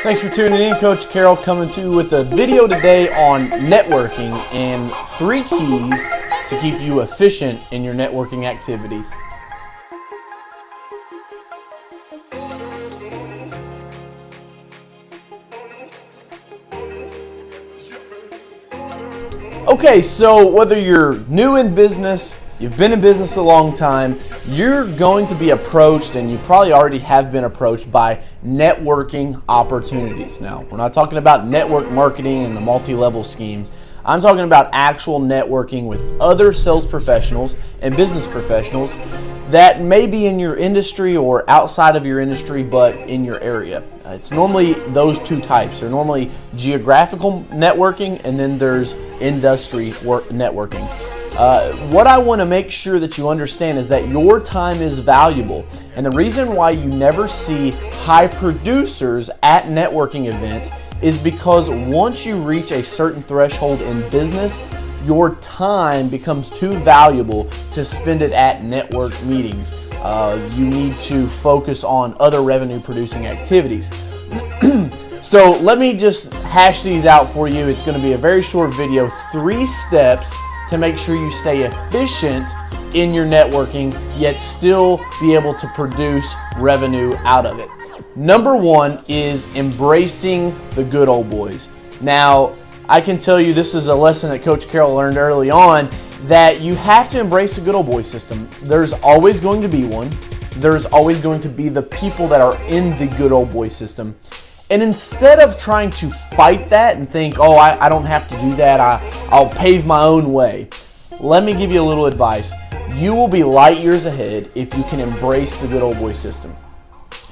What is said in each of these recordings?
Thanks for tuning in. Coach Carroll coming to you with a video today on networking and 3 keys to keep you efficient in your networking activities. Okay, so whether you're new in business, you've been in business a long time, you're going to be approached, and you probably already have been approached by networking opportunities. Now, we're not talking about network marketing and the multi-level schemes. I'm talking about actual networking with other sales professionals and business professionals that may be in your industry or outside of your industry, but in your area. It's normally those 2 types. They're normally geographical networking, and then there's industry networking. What I want to make sure that you understand is that your time is valuable. And the reason why you never see high producers at networking events is because once you reach a certain threshold in business, your time becomes too valuable to spend it at network meetings. You need to focus on other revenue producing activities. So let me just hash these out for you. It's going to be a very short video, 3 steps to make sure you stay efficient in your networking, yet still be able to produce revenue out of it. Number 1 is embracing the good old boys. Now, I can tell you this is a lesson that Coach Carroll learned early on, that you have to embrace the good old boy system. There's always going to be one. There's always going to be the people that are in the good old boy system. And instead of trying to fight that and think, oh, I don't have to do that, I'll pave my own way, let me give you a little advice. You will be light years ahead if you can embrace the good old boy system.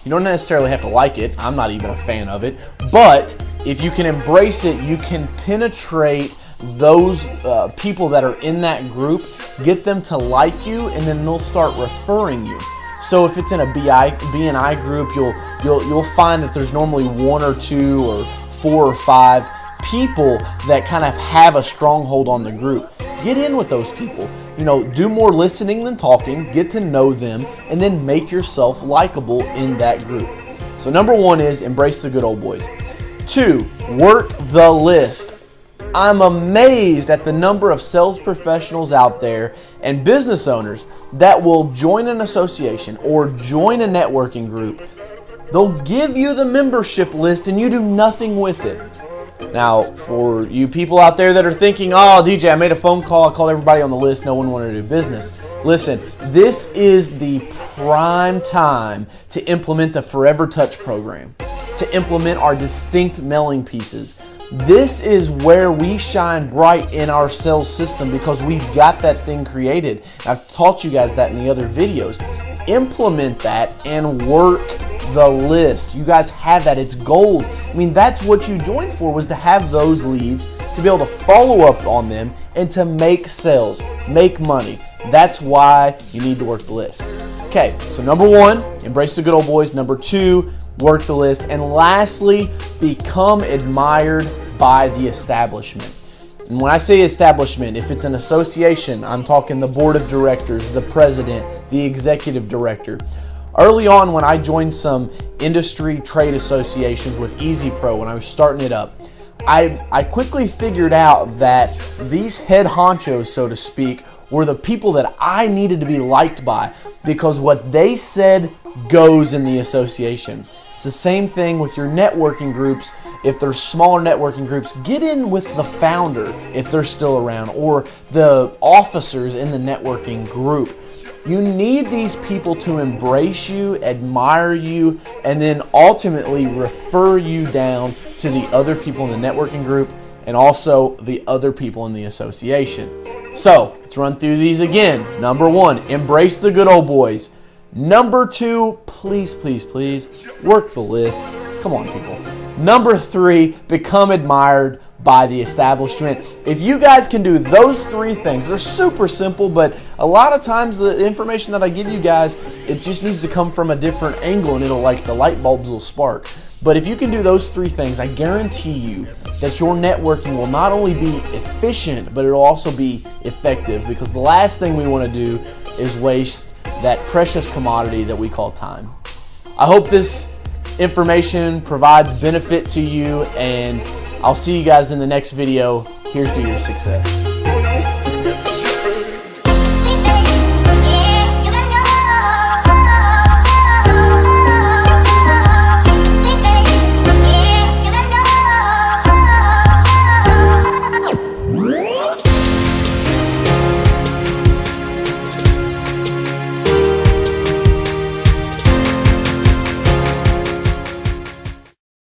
You don't necessarily have to like it. I'm not even a fan of it. But if you can embrace it, you can penetrate those people that are in that group, get them to like you, and then they'll start referring you. So if it's in a BNI group, you'll find that there's normally 1 or 2 or 4 or 5 people that kind of have a stronghold on the group. Get in with those people. Do more listening than talking, get to know them, and then make yourself likable in that group. So number 1 is embrace the good old boys. 2, work the list. I'm amazed at the number of sales professionals out there and business owners that will join an association or join a networking group. They'll give you the membership list and you do nothing with it. Now, for you people out there that are thinking, oh, DJ, I made a phone call, I called everybody on the list, no one wanted to do business. Listen, this is the prime time to implement the Forever Touch program, to implement our distinct mailing pieces. This is where we shine bright in our sales system because we've got that thing created. I've taught you guys that in the other videos. Implement that and work the list. You guys have that. It's gold. I mean, that's what you joined for, was to have those leads, to be able to follow up on them, and to make sales, make money. That's why you need to work the list. Okay, so number 1, embrace the good old boys. Number 2, work the list. And lastly, become admired by the establishment. And when I say establishment, if it's an association, I'm talking the board of directors, the president, the executive director. Early on, when I joined some industry trade associations with Easy Pro, when I was starting it up, I quickly figured out that these head honchos, so to speak, were the people that I needed to be liked by, because what they said goes in the association. It's the same thing with your networking groups. If they're smaller networking groups, get in with the founder if they're still around, or the officers in the networking group. You need these people to embrace you, admire you, and then ultimately refer you down to the other people in the networking group and also the other people in the association. So let's run through these again. Number 1, embrace the good old boys. Number 2, please, please, please, work the list. Come on, people. Number 3, become admired by the establishment. If you guys can do those 3 things, they're super simple, but a lot of times the information that I give you guys, it just needs to come from a different angle, and the light bulbs will spark. But if you can do those 3 things, I guarantee you that your networking will not only be efficient, but it'll also be effective, because the last thing we want to do is waste that precious commodity that we call time. I hope this information provides benefit to you, and I'll see you guys in the next video. Here's to your success.